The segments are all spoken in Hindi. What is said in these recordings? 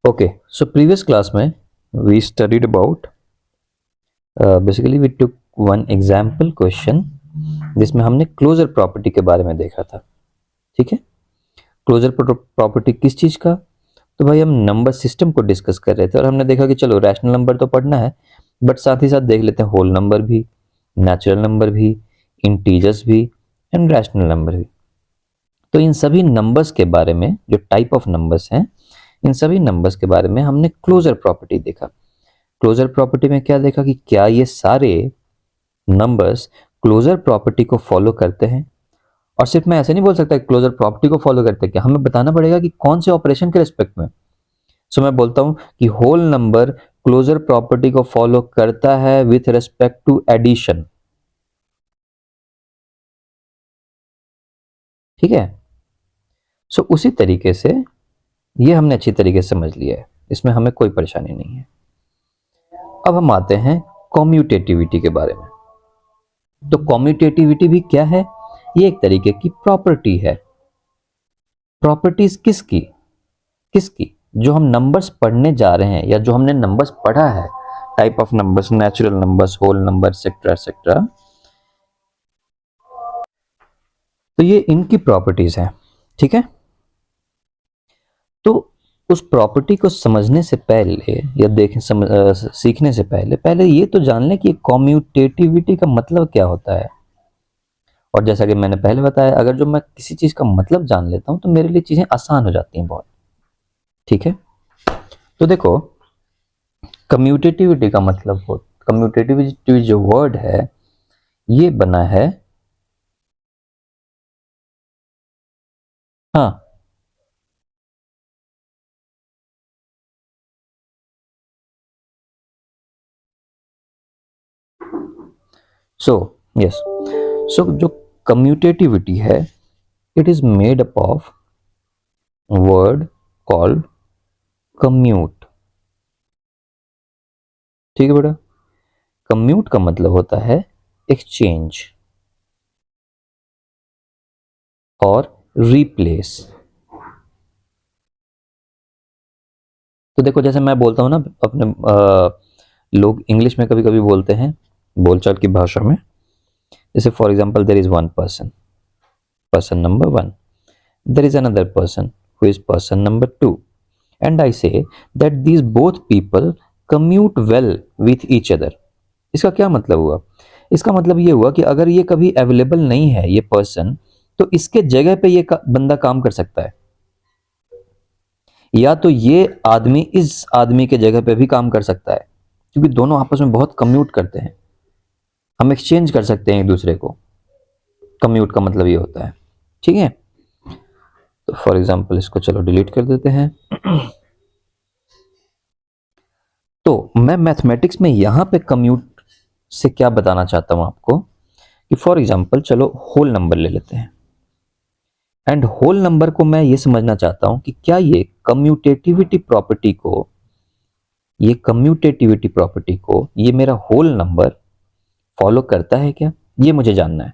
Okay, so previous class में we studied about basically we took one example question जिसमें हमने क्लोजर प्रॉपर्टी के बारे में देखा था. ठीक है, क्लोजर प्रॉपर्टी किस चीज का? तो भाई हम नंबर सिस्टम को डिस्कस कर रहे थे और हमने देखा कि चलो रैशनल नंबर तो पढ़ना है बट साथ ही साथ देख लेते हैं होल नंबर भी, नेचुरल नंबर भी, इंटीजर्स भी एंड रैशनल नंबर भी. तो इन सभी नंबर्स के बारे में, जो टाइप ऑफ नंबर्स हैं, इन सभी नंबर्स के बारे में हमने क्लोजर प्रॉपर्टी देखा. क्लोजर प्रॉपर्टी में क्या देखा कि क्या ये सारे नंबर्स क्लोजर प्रॉपर्टी को फॉलो करते हैं. और सिर्फ मैं ऐसे नहीं बोल सकता क्लोजर प्रॉपर्टी को फॉलो करते हैं, क्या हमें बताना पड़ेगा कि कौन से ऑपरेशन के रिस्पेक्ट में. सो मैं बोलता हूं कि होल नंबर क्लोजर प्रॉपर्टी को फॉलो करता है विथ रिस्पेक्ट टू एडिशन. ठीक है, सो उसी तरीके से ये हमने अच्छी तरीके से समझ लिया है, इसमें हमें कोई परेशानी नहीं है. अब हम आते हैं कॉम्यूटेटिविटी के बारे में. तो कॉम्यूटेटिविटी भी क्या है? ये एक तरीके की प्रॉपर्टी है. प्रॉपर्टीज किसकी? किसकी? जो हम नंबर्स पढ़ने जा रहे हैं या जो हमने नंबर्स पढ़ा है, type of numbers, natural numbers, whole number, etcetera etcetera. तो ये इनकी प्रॉपर्टीज हैं. ठीक है, तो उस प्रॉपर्टी को समझने से पहले या सीखने से पहले ये तो जान लें कि कॉम्यूटेटिविटी का मतलब क्या होता है. और जैसा कि मैंने पहले बताया, अगर जो मैं किसी चीज का मतलब जान लेता हूं तो मेरे लिए चीजें आसान हो जाती हैं बहुत. ठीक है, तो देखो कम्यूटेटिविटी का मतलब हो, कम्यूटेटिविटी जो वर्ड है ये बना है, हाँ, सो यस, सो जो कम्यूटेटिविटी है it is made up of word called commute. ठीक है बेटा, कम्यूट का मतलब होता है एक्सचेंज और रिप्लेस. तो देखो जैसे मैं बोलता हूं ना अपने लोग इंग्लिश में कभी कभी बोलते हैं बोलचाल की भाषा में, जैसे for example there is one person, person number one, there is another person who is person number two, and I say that these both people commute well with each other. इसका क्या मतलब हुआ? इसका मतलब ये हुआ कि अगर ये कभी अवेलेबल नहीं है ये पर्सन, तो इसके जगह पे ये बंदा काम कर सकता है, या तो ये आदमी इस आदमी के जगह पे भी काम कर सकता है, क्योंकि दोनों आपस में बहुत कम्यूट करते हैं. हम एक्सचेंज कर सकते हैं एक दूसरे को. कम्यूट का मतलब ये होता है. ठीक है, तो फॉर एग्जाम्पल इसको चलो डिलीट कर देते हैं. तो मैं मैथमेटिक्स में यहां पे कम्यूट से क्या बताना चाहता हूं आपको कि फॉर एग्जाम्पल चलो होल नंबर ले लेते हैं, एंड होल नंबर को मैं ये समझना चाहता हूं कि क्या ये कम्यूटेटिविटी प्रॉपर्टी को, ये कम्यूटेटिविटी प्रॉपर्टी को ये मेरा होल नंबर फॉलो करता है क्या, ये मुझे जानना है.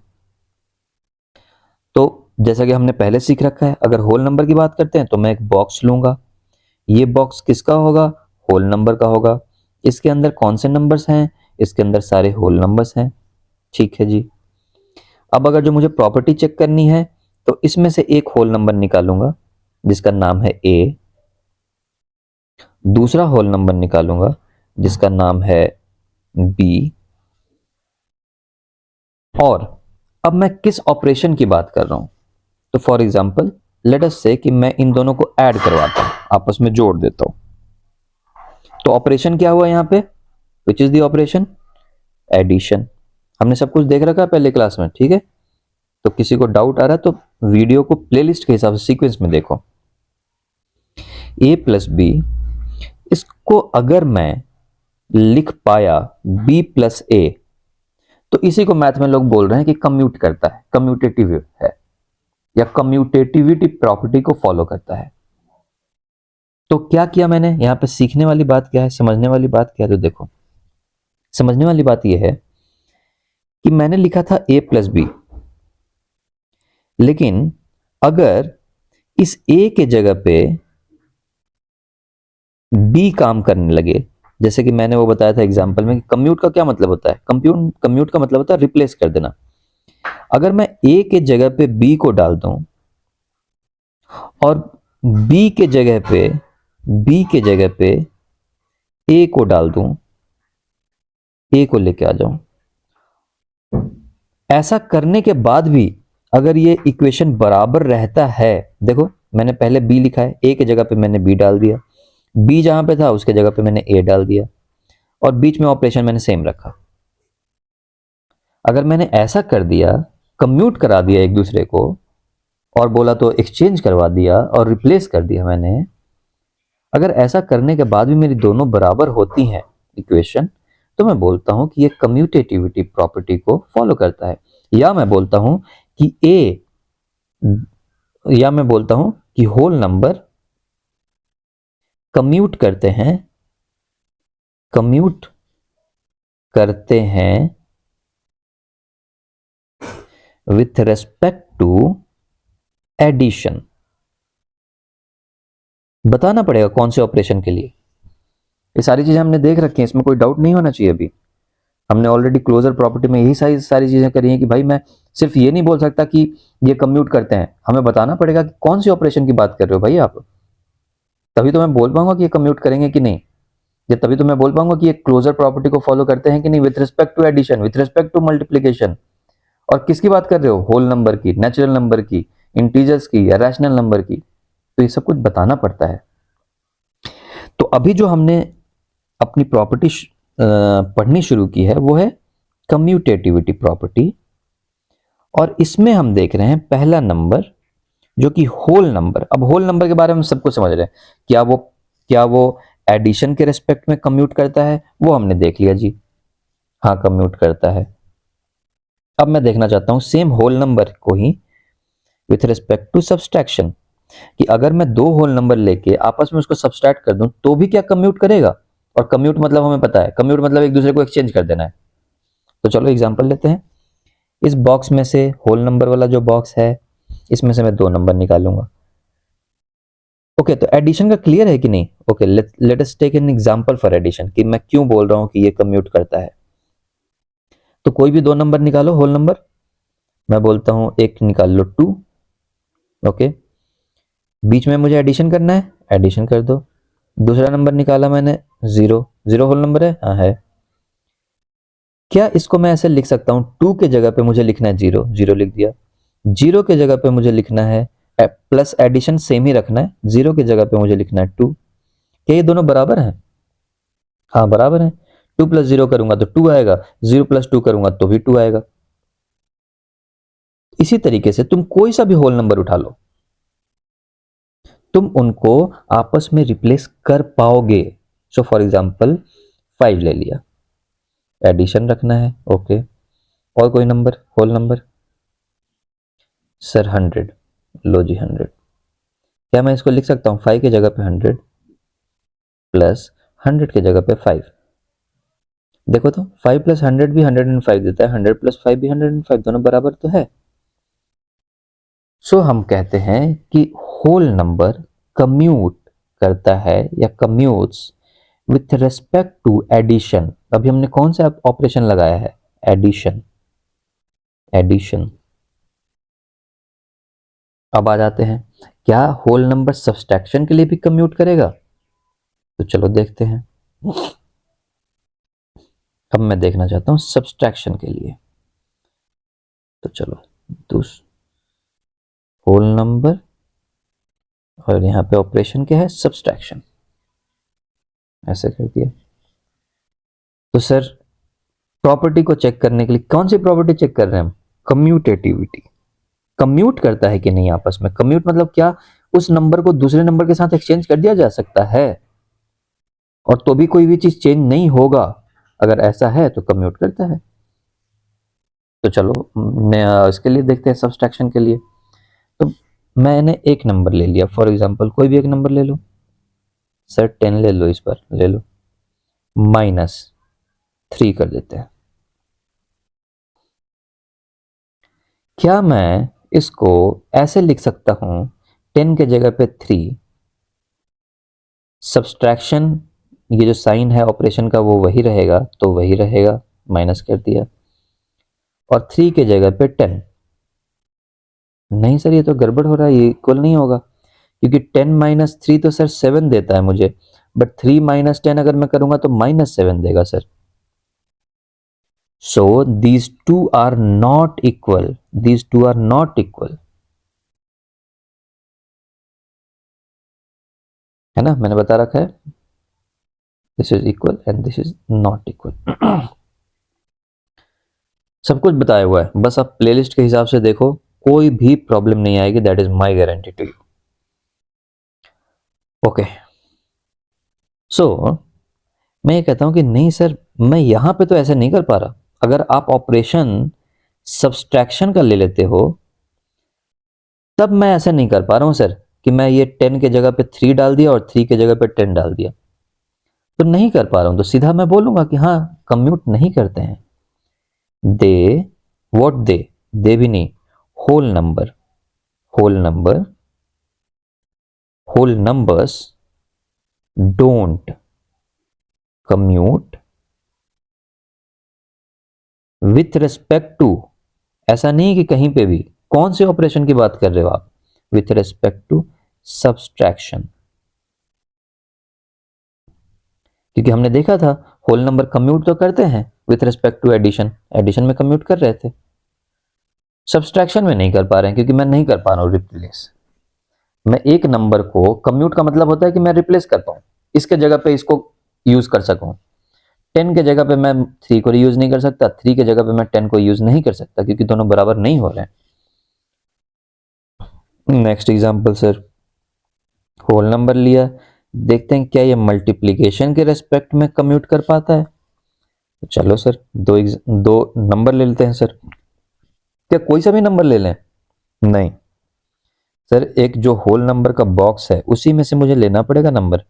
तो जैसा कि हमने पहले सीख रखा है, अगर होल नंबर की बात करते हैं तो मैं एक बॉक्स लूंगा. ये बॉक्स किसका होगा? होल नंबर का होगा. इसके अंदर कौन से नंबर्स हैं? इसके अंदर सारे होल नंबर्स हैं. ठीक है जी. अब अगर जो मुझे प्रॉपर्टी चेक करनी है तो इसमें से एक होल नंबर निकालूंगा जिसका नाम है ए, दूसरा होल नंबर निकालूंगा जिसका नाम है बी, और अब मैं किस ऑपरेशन की बात कर रहा हूं? तो फॉर एग्जाम्पल लेट अस से कि मैं इन दोनों को ऐड करवाता हूं, आपस में जोड़ देता हूं. तो ऑपरेशन क्या हुआ यहां पे? Which is the operation? Addition. हमने सब कुछ देख रखा है पहले क्लास में. ठीक है, तो किसी को डाउट आ रहा है तो वीडियो को प्लेलिस्ट के हिसाब से सीक्वेंस में देखो. ए प्लस बी, इसको अगर मैं लिख पाया बी प्लस ए, तो इसी को मैथ में लोग बोल रहे हैं कि कम्यूट करता है, कम्यूटेटिव है, या कम्यूटेटिविटी प्रॉपर्टी को फॉलो करता है. तो क्या किया मैंने यहां पे? सीखने वाली बात क्या है, समझने वाली बात क्या है? तो देखो समझने वाली बात यह है कि मैंने लिखा था ए प्लस बी, लेकिन अगर इस ए के जगह पे बी काम करने लगे, जैसे कि मैंने वो बताया था एग्जाम्पल में कि कम्यूट का क्या मतलब होता है, कम्यूट का मतलब होता है रिप्लेस कर देना। अगर मैं ए के जगह पे बी को डाल दूं और बी के जगह पे बी के जगह पे ए को डाल दूं, ए को लेके आ जाऊं, ऐसा करने के बाद भी अगर ये इक्वेशन बराबर रहता है, देखो मैंने पहले बी लिखा है, ए के जगह पे मैंने बी डाल दिया, बी जहां पे था उसके जगह पे मैंने ए डाल दिया और बीच में ऑपरेशन मैंने सेम रखा। अगर मैंने ऐसा कर दिया, कम्यूट करा दिया एक दूसरे को और बोला तो एक्सचेंज करवा दिया और रिप्लेस कर दिया मैंने, अगर ऐसा करने के बाद भी मेरी दोनों बराबर होती हैं इक्वेशन, तो मैं बोलता हूं कि ये कम्यूटेटिविटी प्रॉपर्टी को फॉलो करता है। या मैं बोलता हूं कि ए या मैं बोलता हूं कि होल नंबर कम्यूट करते हैं विथ रेस्पेक्ट टू एडिशन। बताना पड़ेगा कौन से ऑपरेशन के लिए। ये सारी चीजें हमने देख रखी हैं, इसमें कोई डाउट नहीं होना चाहिए। अभी हमने ऑलरेडी क्लोजर प्रॉपर्टी में यही सारी सारी चीजें करी हैं कि भाई मैं सिर्फ ये नहीं बोल सकता कि ये कम्यूट करते हैं, हमें बताना पड़ेगा कि कौन सी ऑपरेशन की बात कर रहे हो भाई आप, तभी तो मैं बोल पाऊंगा कि ये कम्यूट करेंगे कि नहीं, या तभी तो मैं बोल पाऊंगा कि ये क्लोजर प्रॉपर्टी को फॉलो करते हैं कि नहीं, with respect to addition, with respect to multiplication. और किसकी बात कर रहे हो, होल नंबर की, नेचुरल नंबर की, इंटीजर्स की या रैशनल नंबर की, तो ये सब कुछ बताना पड़ता है। तो अभी जो हमने अपनी प्रॉपर्टी पढ़नी शुरू की है वो है कम्यूटेटिविटी प्रॉपर्टी, और इसमें हम देख रहे हैं पहला नंबर जो कि होल नंबर। अब होल नंबर के बारे में सब कुछ समझ रहे हैं, क्या वो एडिशन के रेस्पेक्ट में कम्यूट करता है, वो हमने देख लिया जी, हाँ कम्यूट करता है। अब मैं देखना चाहता हूं सेम होल नंबर को ही विथ रिस्पेक्ट टू सब्सट्रैक्शन, कि अगर मैं दो होल नंबर लेके आपस में उसको सब्सट्रैक्ट कर दूं तो भी क्या कम्यूट करेगा। और कम्यूट मतलब हमें पता है, कम्यूट मतलब एक दूसरे को एक्सचेंज कर देना है। तो चलो एग्जांपल लेते हैं। इस बॉक्स में से होल नंबर वाला जो बॉक्स है, इसमें से मैं दो नंबर निकालूंगा। ओके, तो एडिशन का क्लियर है कि नहीं। Okay, let us take an example for addition, कि मैं क्यों बोल रहा हूं कि ये कम्यूट करता है। तो कोई भी दो नंबर निकालो होल नंबर, मैं बोलता हूं एक निकाल लो 2। ओके, बीच में मुझे एडिशन करना है, एडिशन कर दो। दूसरा नंबर निकाला मैंने 0, 0 होल नंबर है, हाँ है। क्या इसको मैं ऐसे लिख सकता हूं, 2 के जगह पे मुझे लिखना है 0, 0 लिख दिया। 0 के जगह पे मुझे लिखना है प्लस एडिशन सेम ही रखना है, 0 की जगह पे मुझे लिखना है 2। क्या ये दोनों बराबर हैं? हाँ बराबर हैं। 2 प्लस 0 करूंगा तो 2 आएगा, 0 प्लस 2 करूंगा तो भी 2 आएगा। इसी तरीके से तुम कोई सा भी होल नंबर उठा लो, तुम उनको आपस में रिप्लेस कर पाओगे। सो फॉर एग्जाम्पल 5 ले लिया, एडिशन रखना है, ओके। और कोई नंबर होल नंबर, सर 100, लो जी 100। क्या मैं इसको लिख सकता हूँ 5 की जगह पे 100 प्लस 100 की जगह पे 5। देखो तो 5 प्लस 100 भी 105 देता है, 100 प्लस 5 भी 105, दोनों बराबर तो है। सो हम कहते हैं कि होल नंबर कम्यूट करता है या commutes with respect to addition. अभी हमने कौन सा ऑपरेशन लगाया है, एडिशन, एडिशन। अब आ जाते हैं, क्या होल नंबर सब्सट्रैक्शन के लिए भी कम्यूट करेगा। तो चलो देखते हैं। अब मैं देखना चाहता हूं सब्सट्रैक्शन के लिए, तो चलो दूस होल नंबर, और यहाँ पे ऑपरेशन क्या है, सब्सट्रैक्शन, ऐसे कर दिया। तो सर प्रॉपर्टी को चेक करने के लिए कौन सी प्रॉपर्टी चेक कर रहे हैं हम, कम्यूटेटिविटी। कम्यूट करता है कि नहीं आपस में, कम्यूट मतलब क्या, उस नंबर को दूसरे नंबर के साथ एक्सचेंज कर दिया जा सकता है और तो भी कोई भी चीज चेंज नहीं होगा, अगर ऐसा है तो कम्यूट करता है। तो चलो इसके लिए देखते हैं सब्सट्रैक्शन के लिए। तो मैंने एक नंबर ले लिया, फॉर एग्जांपल कोई भी एक नंबर ले लो, सर 10 ले लो, इस पर ले लो, -3 कर देते हैं। क्या मैं इसको ऐसे लिख सकता हूं 10 के जगह पे 3, सब्सट्रैक्शन, ये जो साइन है ऑपरेशन का वो वही रहेगा, तो वही रहेगा, माइनस कर दिया। और 3 के जगह पे 10। नहीं सर ये तो गड़बड़ हो रहा है, ये इक्वल नहीं होगा, क्योंकि 10 माइनस 3 तो सर 7 देता है मुझे, बट 3 माइनस 10 अगर मैं करूंगा तो -7 देगा सर। So these two are not equal, these two are not equal, है ना, मैंने बता रखा है this is equal and this is not equal. सब कुछ बताया हुआ है, बस आप प्लेलिस्ट के हिसाब से देखो, कोई भी प्रॉब्लम नहीं आएगी, that is my guarantee to you. Okay, so मैं ये कहता हूं कि नहीं सर मैं यहां पे तो ऐसे नहीं कर पा रहा। अगर आप ऑपरेशन सब्सट्रैक्शन का ले लेते हो तब मैं ऐसे नहीं कर पा रहा हूं सर, कि मैं ये 10 के जगह पे 3 डाल दिया और 3 के जगह पे 10 डाल दिया, तो नहीं कर पा रहा हूं, तो सीधा मैं बोलूंगा कि हाँ कम्यूट नहीं करते हैं। दे, व्हाट दे भी नहीं, whole number, whole number, whole numbers don't commute with respect to, ऐसा नहीं कि कहीं पे भी, कौन से ऑपरेशन की बात कर रहे हो आप, विथ रिस्पेक्ट टू सब्सट्रैक्शन। क्योंकि हमने देखा था होल नंबर कम्यूट तो करते हैं with respect to addition, addition में कम्यूट कर रहे थे, सब्सट्रैक्शन में नहीं कर पा रहे हैं, क्योंकि मैं नहीं कर पा रहा हूं रिप्लेस। मैं एक नंबर को, कम्यूट का मतलब होता है कि मैं रिप्लेस कर पाऊं, इसके जगह पे इसको यूज कर सकूं। 10 के जगह पे मैं 3 को यूज नहीं कर सकता, 3 के जगह पे मैं 10 को यूज नहीं कर सकता, क्योंकि दोनों बराबर नहीं हो रहे हैं। Next example sir, whole number लिया, देखते हैं क्या ये मल्टीप्लिकेशन के रेस्पेक्ट में कम्यूट कर पाता है। चलो सर दो नंबर ले लेते हैं सर, क्या कोई सा भी नंबर ले लें? नहीं सर, एक जो होल नंबर का बॉक्स है उसी में से मुझे लेना पड़ेगा नंबर।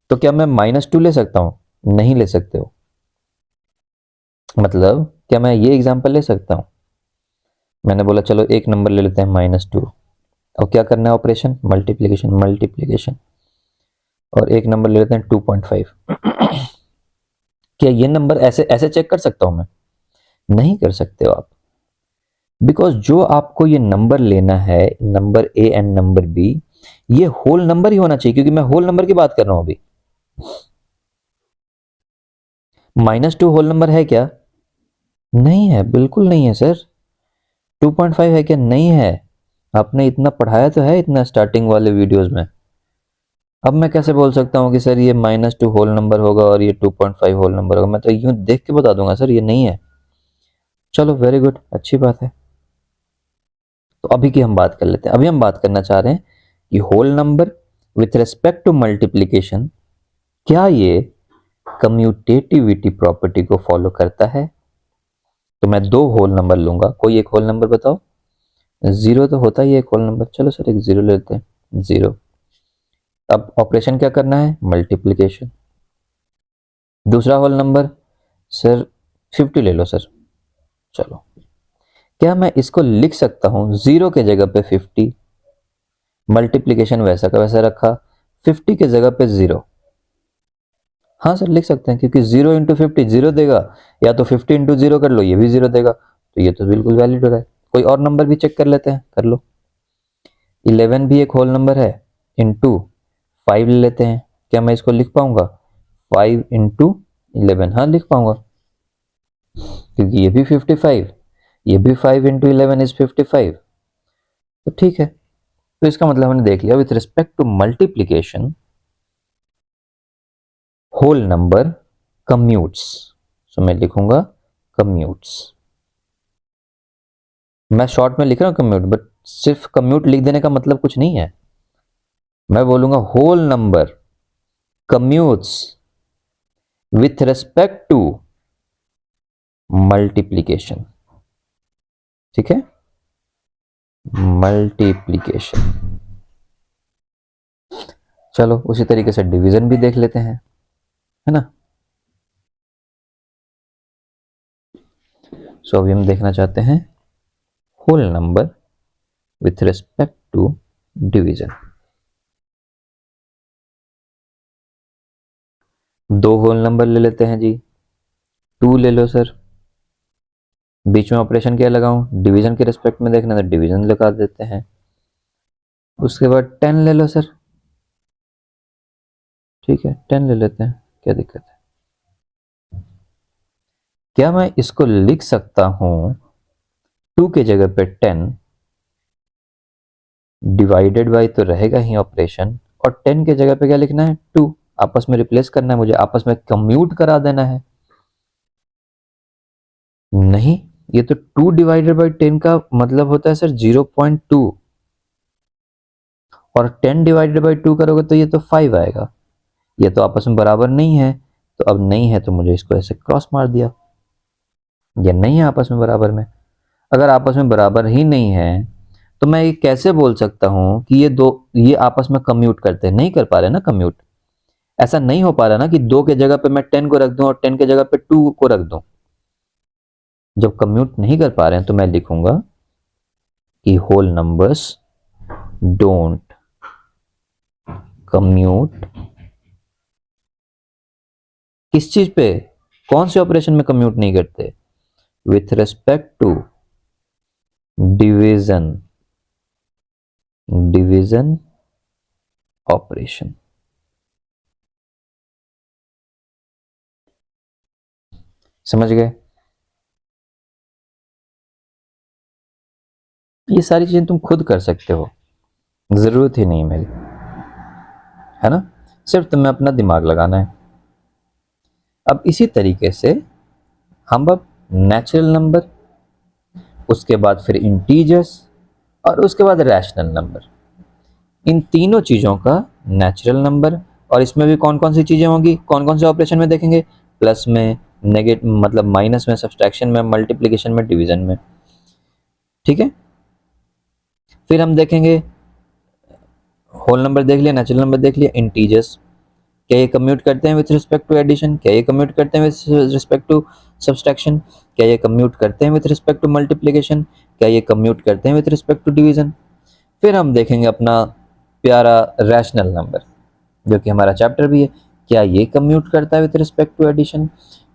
तो क्या मैं -2 ले सकता हूं? नहीं ले सकते हो। मतलब क्या मैं ये एग्जांपल ले सकता हूं? मैंने बोला चलो एक नंबर ले लेते हैं -2, और क्या करना है ऑपरेशन, मल्टीप्लीकेशन, मल्टीप्लीकेशन, और एक नंबर ले लेते हैं 2.5। क्या ये नंबर ऐसे ऐसे चेक कर सकता हूं मैं? नहीं कर सकते हो आप, बिकॉज जो आपको ये नंबर लेना है, number A and number B, ये होल नंबर ही होना चाहिए, क्योंकि मैं होल नंबर की बात कर रहा हूं अभी। -2 होल नंबर है क्या? नहीं है, बिल्कुल नहीं है सर। 2.5 है क्या? नहीं है। आपने इतना पढ़ाया तो है, इतना स्टार्टिंग वाले वीडियोस में। अब मैं कैसे बोल सकता हूँ कि सर ये -2 होल नंबर होगा और ये 2.5 होल नंबर होगा? मैं तो यूं देख के बता दूंगा सर ये नहीं है। चलो वेरी गुड, अच्छी बात है। तो अभी की हम बात कर लेते हैं। अभी हम बात करना चाह रहे हैं कि whole number with respect to multiplication, क्या ये कम्यूटेटिविटी प्रॉपर्टी को फॉलो करता है? तो मैं दो होल नंबर लूंगा, कोई एक होल नंबर बताओ। 0 तो होता ही है एक होल नंबर, चलो सर एक 0 लेते हैं, 0। अब ऑपरेशन क्या करना है? मल्टीप्लीकेशन। दूसरा होल नंबर सर 50 ले लो सर। चलो, क्या मैं इसको लिख सकता हूं 0 के जगह पे 50, मल्टीप्लीकेशन वैसा का वैसा रखा, 50 के जगह पे 0? हाँ सर लिख सकते हैं, क्योंकि 0 इंटू 50 0 देगा, या तो 50 इंटू 0 कर लो, ये भी 0 देगा, तो ये तो बिल्कुल वैलिड हो रहा है। कोई और नंबर भी चेक कर लेते हैं, कर लो। 11 भी एक होल नंबर है, इंटू 5 ले लेते हैं, क्या मैं इसको लिख पाऊंगा 5 इंटू 11? हाँ लिख पाऊंगा, क्योंकि ये भी 55, ये भी 5 इंटू 11 इज 55, तो ठीक है। तो इसका मतलब हमने देख लिया with respect to multiplication whole number commutes. So मैं लिखूंगा कम्यूट्स। मैं शॉर्ट में लिख रहा हूं कम्यूट, बट सिर्फ कम्यूट लिख देने का मतलब कुछ नहीं है। मैं बोलूंगा whole number commutes with respect to multiplication. ठीक है, मल्टीप्लीकेशन। चलो उसी तरीके से डिवीजन भी देख लेते हैं, है ना। सो अभी हम देखना चाहते हैं whole number with respect to division. दो होल नंबर ले लेते हैं जी, 2 ले लो सर, बीच में ऑपरेशन क्या लगाऊं, डिवीजन के रिस्पेक्ट में देखना तो डिवीजन लगा देते हैं। उसके बाद 10 ले लो सर, ठीक है 10 ले लेते हैं, क्या दिक्कत है। क्या मैं इसको लिख सकता हूं 2 के जगह पे 10, डिवाइडेड बाई तो रहेगा ही ऑपरेशन, और 10 के जगह पे क्या लिखना है 2, आपस में रिप्लेस करना है, मुझे आपस में कम्यूट करा देना है। नहीं, ये तो 2 डिवाइडेड बाई 10 का मतलब होता है सर 0.2, और 10 डिवाइडेड बाई 2 करोगे तो ये तो 5 आएगा। ये तो आपस में बराबर नहीं है, तो अब नहीं है तो मुझे इसको ऐसे क्रॉस मार दिया, ये नहीं है आपस में बराबर में। अगर आपस में बराबर ही नहीं है तो मैं ये कैसे बोल सकता हूं कि ये आपस में कम्यूट करते हैं, नहीं कर पा रहे ना कम्यूट, ऐसा नहीं हो पा रहा ना कि 2 के जगह पे मैं 10 को रख दूं और 10 के जगह पे 2 को रख दूं। जब कम्यूट नहीं कर पा रहे हैं तो मैं लिखूंगा कि होल नंबर्स डोंट कम्यूट, किस चीज पे, कौन से ऑपरेशन में कम्यूट नहीं करते, with respect to division, division operation. समझ गए। ये सारी चीजें तुम खुद कर सकते हो, जरूरत ही नहीं मेरी, है ना, सिर्फ तुम्हें अपना दिमाग लगाना है। अब इसी तरीके से हम अब नेचुरल नंबर, उसके बाद फिर इंटीजर्स, और उसके बाद रैशनल नंबर, इन तीनों चीजों का नेचुरल नंबर, और इसमें भी कौन कौन सी चीजें होंगी, कौन कौन से ऑपरेशन में देखेंगे, प्लस में, नेगेटिव मतलब माइनस में, सब्सट्रैक्शन में, मल्टीप्लिकेशन में, डिवीजन में, ठीक है। फिर हम देखेंगे होल नंबर देख लिया, नेचुरल नंबर देख लिया, इंटीजर्स, क्या ये कम्यूट करते हैं विथ रिस्पेक्ट टू एडिशन, क्या ये कम्यूट करते हैं विथ रिस्पेक्ट टू सब्सट्रैक्शन, क्या ये कम्यूट करते हैं विथ रिस्पेक्ट टू मल्टीप्लिकेशन, क्या ये कम्यूट करते हैं विथ रिस्पेक्ट टू डिवीजन। फिर हम देखेंगे अपना प्यारा रैशनल नंबर, जो कि हमारा चैप्टर भी है, क्या ये कम्यूट करता है विथ रिस्पेक्ट टू एडिशन,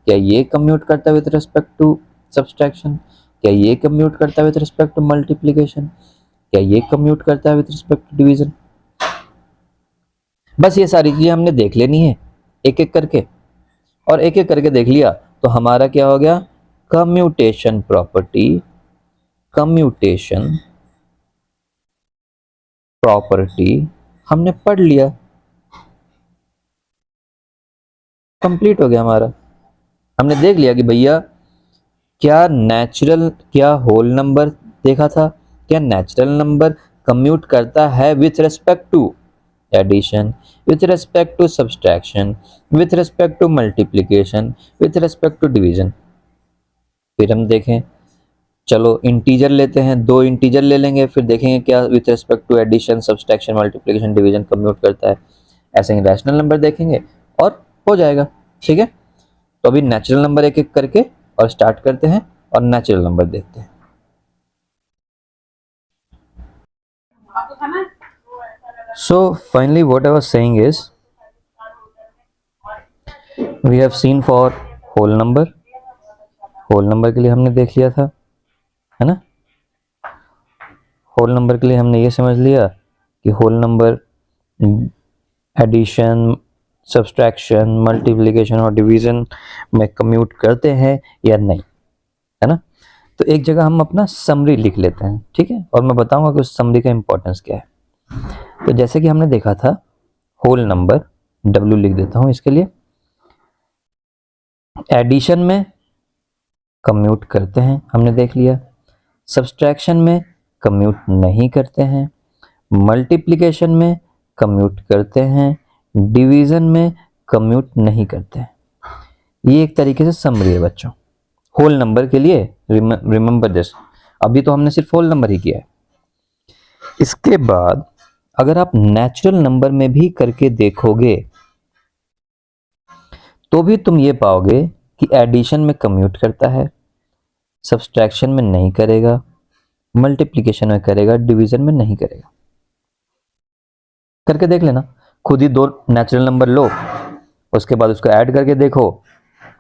क्या ये कम्यूट करता है विथ रिस्पेक्ट टू सब्सट्रैक्शन, क्या ये कम्यूट करता है विथ रिस्पेक्ट टू मल्टीप्लिकेशन, क्या ये कम्यूट करता है विथ रिस्पेक्ट टू डिवीजन। बस ये सारी चीजें हमने देख लेनी है एक एक करके, और एक एक करके देख लिया तो हमारा क्या हो गया, कम्यूटेशन प्रॉपर्टी, कम्यूटेशन प्रॉपर्टी हमने पढ़ लिया, कंप्लीट हो गया हमारा। हमने देख लिया कि भैया क्या नेचुरल, क्या होल नंबर देखा था, क्या नेचुरल नंबर कम्यूट करता है with respect to addition, with respect to subtraction, with respect to multiplication, with respect to division. फिर हम देखें, चलो इंटीजर लेते हैं, दो इंटीजर ले लेंगे, फिर देखेंगे क्या with respect to addition, subtraction, multiplication, division commute करता है। ऐसे ही रैशनल नंबर देखेंगे और हो जाएगा, ठीक है। तो अभी नेचुरल नंबर एक एक करके और स्टार्ट करते हैं और नेचुरल नंबर देखते हैं। So finally what I was saying is we have seen for whole number, whole number के लिए हमने देख लिया था, है ना। होल नंबर के लिए हमने ये समझ लिया कि whole number addition, subtraction, multiplication और डिवीजन में कम्यूट करते हैं या नहीं, है ना। तो एक जगह हम अपना समरी लिख लेते हैं, ठीक है, और मैं बताऊंगा कि उस समरी का इंपॉर्टेंस क्या है। तो जैसे कि हमने देखा था होल नंबर, W लिख देता हूं इसके लिए, एडिशन में कम्यूट करते हैं, हमने देख लिया, सब्सट्रैक्शन में कम्यूट नहीं करते हैं, मल्टीप्लिकेशन में कम्यूट करते हैं, डिवीजन में कम्यूट नहीं करते हैं। ये एक तरीके से समरी है बच्चों होल नंबर के लिए, रिमेंबर दिस। अभी तो हमने सिर्फ होल नंबर ही किया है। इसके बाद अगर आप नेचुरल नंबर में भी करके देखोगे तो भी तुम ये पाओगे कि एडिशन में कम्यूट करता है, सब्सट्रैक्शन में नहीं करेगा, मल्टीप्लिकेशन में करेगा, डिवीजन में नहीं करेगा। करके देख लेना खुद ही, दो नेचुरल नंबर लो उसके बाद उसको ऐड करके देखो,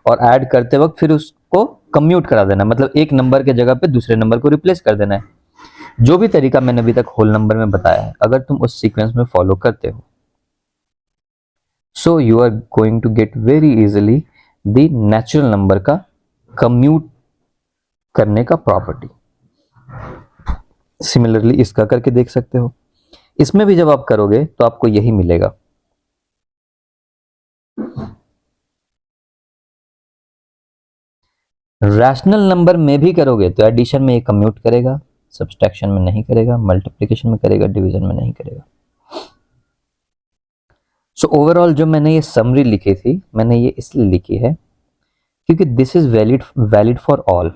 और ऐड करते वक्त फिर उसको कम्यूट करा देना, मतलब एक नंबर के जगह पे दूसरे नंबर को रिप्लेस कर देना है। जो भी तरीका मैंने अभी तक होल नंबर में बताया है, अगर तुम उस सीक्वेंस में फॉलो करते हो, so you are going to get very easily the natural number का कम्यूट करने का प्रॉपर्टी। सिमिलरली इसका करके देख सकते हो। इसमें भी जब आप करोगे तो आपको यही मिलेगा। रैशनल नंबर में भी करोगे तो एडिशन में ये कम्यूट करेगा, सब्सट्रैक्शन में नहीं करेगा, मल्टीप्लिकेशन में करेगा, डिवीजन में नहीं करेगा। सो ओवरऑल जो मैंने ये समरी लिखी थी, मैंने ये इसलिए लिखी है क्योंकि this is valid for all.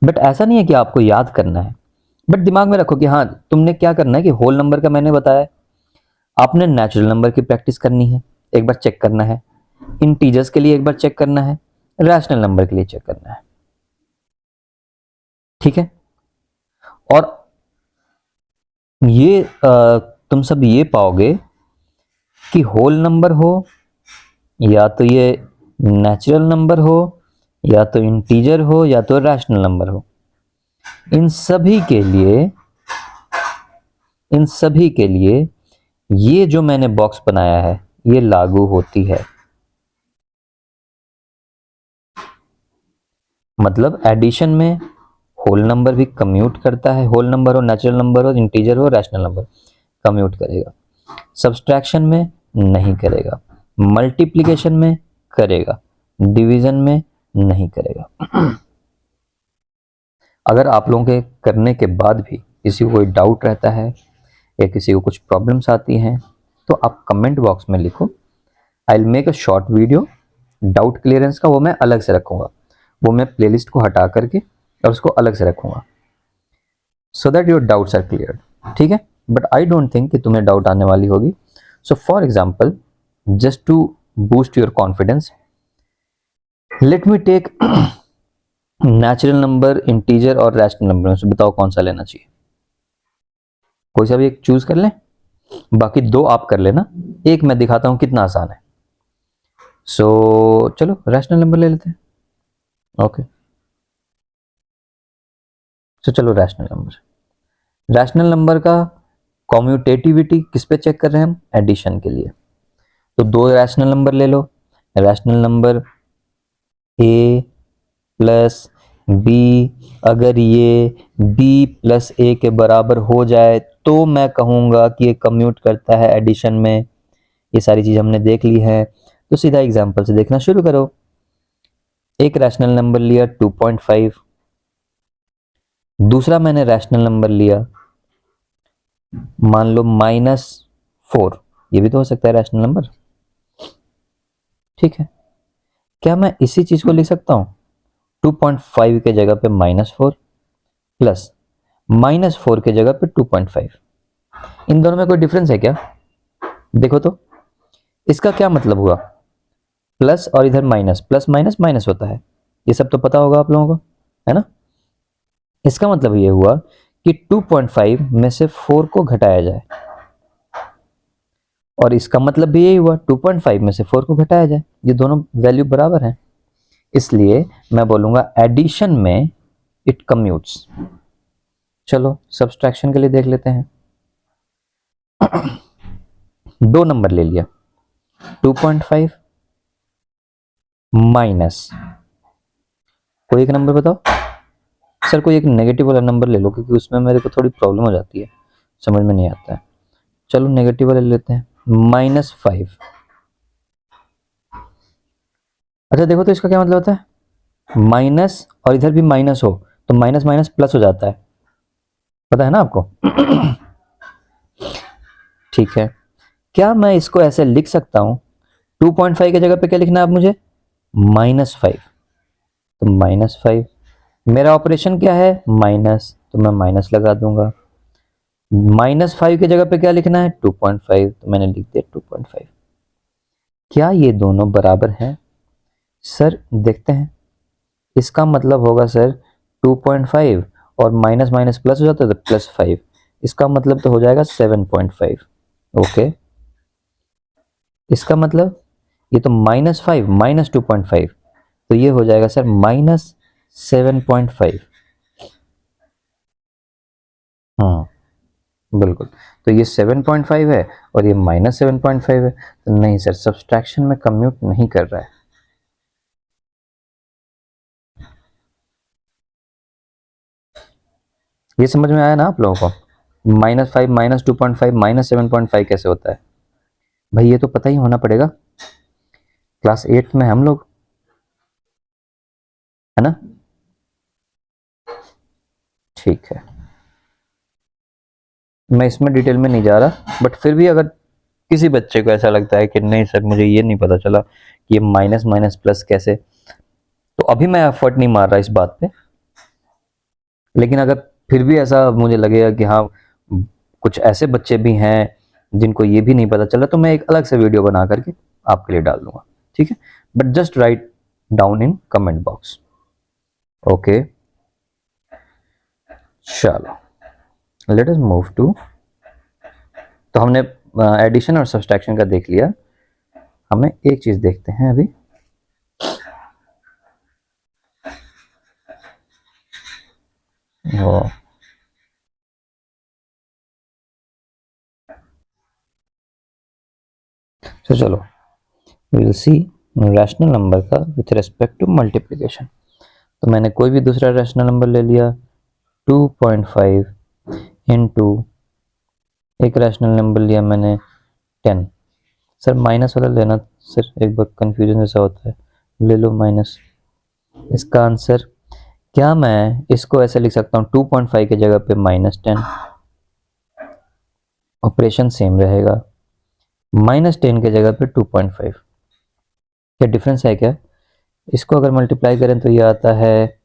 But ऐसा नहीं है कि आपको याद करना है, बट दिमाग में रखो कि हाँ, तुमने क्या करना है कि होल नंबर का मैंने बताया, आपने नेचुरल नंबर की प्रैक्टिस करनी है, एक बार चेक करना है, इंटीजर्स के लिए एक बार चेक करना है, रैशनल नंबर के लिए चेक करना है। ठीक है। और ये तुम सब ये पाओगे कि होल नंबर हो, या तो ये नेचुरल नंबर हो, या तो इंटीजर हो, या तो रैशनल नंबर हो, इन सभी के लिए ये जो मैंने बॉक्स बनाया है ये लागू होती है। मतलब एडिशन में होल नंबर भी कम्यूट करता है, होल नंबर हो, नेचुरल नंबर हो, इंटीजर हो, रैशनल नंबर कम्यूट करेगा। सब्सट्रैक्शन में नहीं करेगा, मल्टीप्लिकेशन में करेगा, डिवीजन में नहीं करेगा। अगर आप लोगों के करने के बाद भी किसी को कोई डाउट रहता है या किसी को कुछ प्रॉब्लम्स आती हैं तो आप कमेंट बॉक्स में लिखो। I will make a short video doubt clearance का, वो मैं अलग से रखूंगा, वो मैं प्लेलिस्ट को हटा करके और उसको अलग से रखूंगा, so that your doubts are clear. ठीक है। बट आई डोंट थिंक कि तुम्हें डाउट आने वाली होगी। So for example, just to boost your confidence, let me take natural number, integer और रैशनल नंबर में से बताओ कौन सा लेना चाहिए। कोई सा भी एक चूज कर लें, बाकी दो आप कर लेना, एक मैं दिखाता हूं कितना आसान है। सो चलो रैशनल नंबर ले लेते हैं। ओके, सो चलो रैशनल नंबर का कॉम्यूटेटिविटी किस पे चेक कर रहे हैं हम, एडिशन के लिए। तो दो रैशनल नंबर ले लो, rational number a plus b, अगर ये बी प्लस ए के बराबर हो जाए तो मैं कहूँगा कि ये कम्यूट करता है एडिशन में। ये सारी चीज़ हमने देख ली है, तो सीधा एग्जांपल से देखना शुरू करो। एक रैशनल नंबर लिया 2.5, दूसरा मैंने रैशनल नंबर लिया मान लो -4, ये भी तो हो सकता है रैशनल नंबर। ठीक है, क्या मैं इसी चीज को लिख सकता हूँ 2.5 के जगह पे -4 प्लस -4 के जगह पे 2.5, इन दोनों में कोई डिफरेंस है क्या? देखो तो, इसका क्या मतलब हुआ, प्लस और इधर माइनस, प्लस माइनस माइनस होता है, ये सब तो पता होगा आप लोगों को, है ना। इसका मतलब ये हुआ कि 2.5 में से 4 को घटाया जाए, और इसका मतलब भी यही हुआ 2.5 में से 4 को घटाया जाए, ये दोनों वैल्यू बराबर हैं, इसलिए मैं बोलूंगा एडिशन में इट कम्यूट्स। चलो सब्सट्रैक्शन के लिए देख लेते हैं। दो नंबर ले लिया, 2.5 माइनस, कोई एक नंबर बताओ सर, कोई एक नेगेटिव वाला नंबर ले लो, क्योंकि उसमें मेरे को थोड़ी प्रॉब्लम हो जाती है, समझ में नहीं आता है। चलो नेगेटिव वाले ले लेते हैं, -5। अच्छा देखो तो इसका क्या मतलब होता है, माइनस और इधर भी माइनस हो तो माइनस माइनस प्लस हो जाता है, पता है ना आपको। ठीक है, क्या मैं इसको ऐसे लिख सकता हूं, 2.5 की जगह पे क्या लिखना है आप मुझे, -5, तो -5, मेरा ऑपरेशन क्या है माइनस, तो मैं माइनस लगा दूंगा। -5 की जगह पे क्या लिखना है 2.5, तो मैंने लिख दिया 2.5। क्या ये दोनों बराबर हैं सर? देखते हैं, इसका मतलब होगा सर 2.5 और माइनस माइनस प्लस हो जाता है तो +5, इसका मतलब तो हो जाएगा 7.5। ओके, इसका मतलब ये तो -5 -2.5, तो ये हो जाएगा सर -7.5। हाँ बिल्कुल, तो ये 7.5 है और ये -7.5 है, तो नहीं सर, सब्सट्रैक्शन में कम्यूट नहीं कर रहा है। ये समझ में आया ना आप लोगों को? -5 -2.5 -7.5 कैसे होता है भाई? ये तो पता ही होना पड़ेगा, क्लास 8 में हम लोग, है ना? ठीक है, मैं इसमें डिटेल में नहीं जा रहा, बट फिर भी अगर किसी बच्चे को ऐसा लगता है कि नहीं सर मुझे ये नहीं पता चला कि ये माइनस माइनस प्लस कैसे, तो अभी मैं एफर्ट नहीं मार रहा इस बात पे, लेकिन अगर फिर भी ऐसा मुझे लगेगा कि हाँ कुछ ऐसे बच्चे भी हैं जिनको ये भी नहीं पता चला, तो मैं एक अलग से वीडियो बना करके आपके लिए डाल दूंगा, ठीक है? But just write down in comment box. Okay, चलो लेट अस मूव टू, तो हमने एडिशन और सब्सट्रैक्शन का देख लिया, हमें एक चीज देखते हैं अभी। वो तो चलो we will see rational number का विथ रिस्पेक्ट टू मल्टीप्लिकेशन। तो मैंने कोई भी दूसरा रैशनल नंबर ले लिया, 2.5 इंटू एक रैशनल नंबर लिया मैंने 10। सर माइनस वाला लेना सर, एक बार कंफ्यूजन जैसा होता है, ले लो माइनस। इसका आंसर, क्या मैं इसको ऐसे लिख सकता हूँ 2.5 की जगह पे -10, ऑपरेशन सेम रहेगा, -10 की जगह पे 2.5, क्या डिफरेंस है क्या? इसको अगर मल्टीप्लाई करें तो ये आता है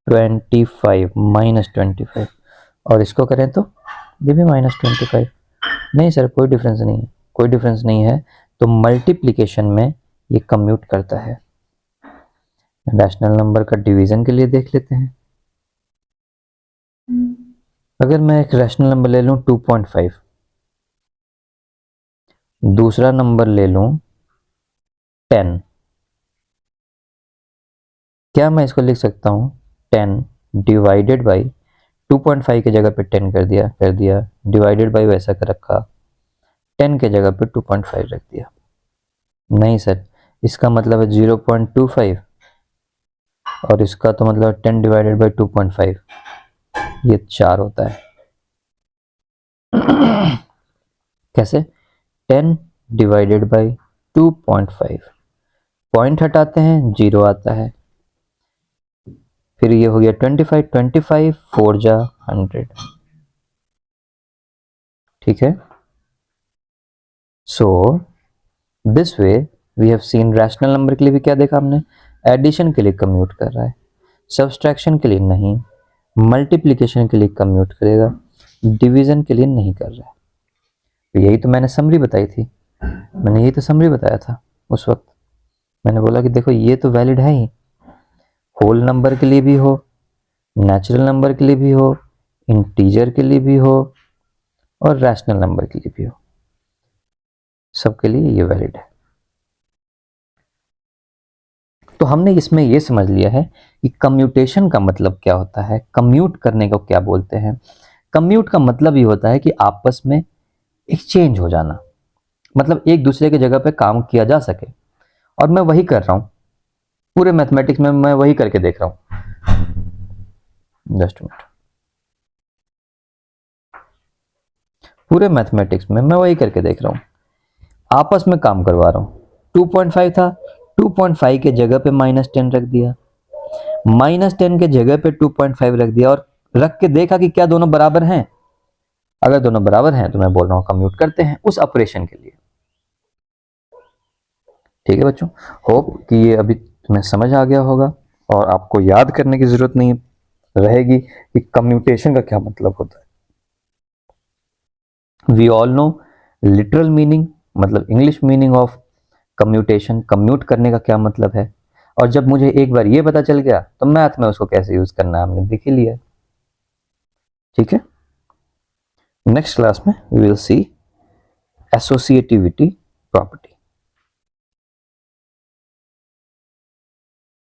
25 -25, और इसको करें तो ये भी -25। नहीं सर कोई डिफरेंस नहीं है, कोई डिफरेंस नहीं है, तो मल्टीप्लिकेशन में ये कम्यूट करता है। रैशनल नंबर का डिवीजन के लिए देख लेते हैं। अगर मैं एक रैशनल नंबर ले लूं 2.5, दूसरा नंबर ले लूं 10, क्या मैं इसको लिख सकता हूं 10 डिवाइडेड बाई 2.5 की जगह पे 10 कर दिया डिवाइडेड बाई वैसा कर रखा, 10 के जगह पे 2.5 रख दिया? नहीं सर, इसका मतलब है 0.25, और इसका तो मतलब 10 डिवाइडेड बाई 2.5, ये 4 होता है। कैसे? 10 डिवाइडेड बाई 2.5, पॉइंट हटाते हैं 0 आता है, फिर ये हो गया 25, 25 4 जा 100, ठीक है? So this way we have seen rational number के लिए भी क्या देखा हमने, एडिशन के लिए कम्यूट कर रहा है, सब्सट्रैक्शन के लिए नहीं, मल्टीप्लिकेशन के लिए कम्यूट करेगा, डिवीजन के लिए नहीं कर रहा है। तो यही तो मैंने समरी बताई थी, मैंने यही तो समरी बताया था उस वक्त। मैंने बोला कि देखो ये तो वैलिड है ही, होल नंबर के लिए भी हो, नेचुरल नंबर के लिए भी हो, इंटीजर के लिए भी हो, और रैशनल नंबर के लिए भी हो, सबके लिए ये वैलिड है। तो हमने इसमें ये समझ लिया है कि कम्यूटेशन का मतलब क्या होता है, कम्यूट करने को क्या बोलते हैं। कम्यूट का मतलब ये होता है कि आपस में एक्सचेंज हो जाना, मतलब एक दूसरे की जगह पे काम किया जा सके, और मैं वही कर रहा हूं पूरे मैथमेटिक्स में, मैं वही करके देख रहा हूं। जस्ट मिनट, पूरे मैथमेटिक्स में मैं वही करके देख रहा हूं, आपस में काम करवा रहा हूं। 2.5 था, 2.5 के जगह पे -10 रख दिया, -10 के जगह पे 2.5 रख दिया, और रख के देखा कि क्या दोनों बराबर हैं। अगर दोनों बराबर हैं तो मैं बोल रहा हूं कम्यूट करते हैं उस ऑपरेशन के लिए। ठीक है बच्चों, होप कि ये अभी तुम्हें समझ आ गया होगा, और आपको याद करने की जरूरत नहीं रहेगी कि कम्यूटेशन का क्या मतलब होता है। We all know literal meaning, मतलब English meaning of commutation, commute करने का क्या मतलब है, और जब मुझे एक बार ये पता चल गया तो मैथ में उसको कैसे यूज करना है हमने देख ही लिया। ठीक है, नेक्स्ट क्लास में we will see associativity property.